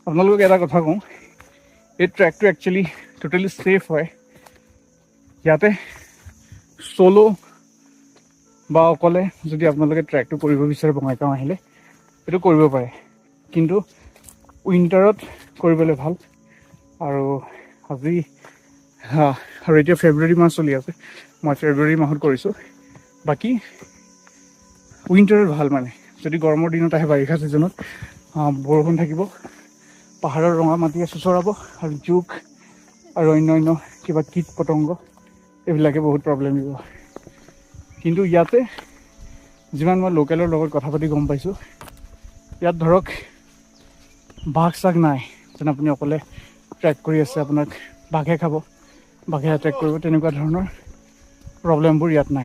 আপোনালোকক এটা কথা কওঁ, এই ট্ৰেকটো একচুৱেলি টোটেলি ছেফ হয়। ইয়াতে চ'ল' বা অকলে যদি আপোনালোকে ট্ৰেকটো কৰিব বিচাৰে বঙাইগাঁও আহিলে সেইটো কৰিব পাৰে, কিন্তু উইণ্টাৰত কৰিবলৈ ভাল। আৰু এতিয়া ফেব্ৰুৱাৰী মাহ চলি আছে, মই ফেব্ৰুৱাৰী মাহত কৰিছোঁ। বাকী উইণ্টাৰত ভাল, মানে যদি গৰমৰ দিনত আহে বাৰিষা ছিজনত বৰষুণ থাকিব, পাহাৰৰ ৰঙা মাটিয়ে চুচৰাব আৰু জোক আৰু অন্যান্য কিবা কীট পতংগ এইবিলাকে বহুত প্ৰব্লেম দিব। কিন্তু ইয়াতে যিমান মই লোকেলৰ লগত কথা পাতি গম পাইছোঁ, ইয়াত ধৰক বাঘ চাঘ নাই। যেন আপুনি অকলে ট্ৰেক কৰি আছে, আপোনাক বাঘে খাব, বাঘে এটেক কৰিব, তেনেকুৱা ধৰণৰ প্ৰব্লেমবোৰ ইয়াত নাই।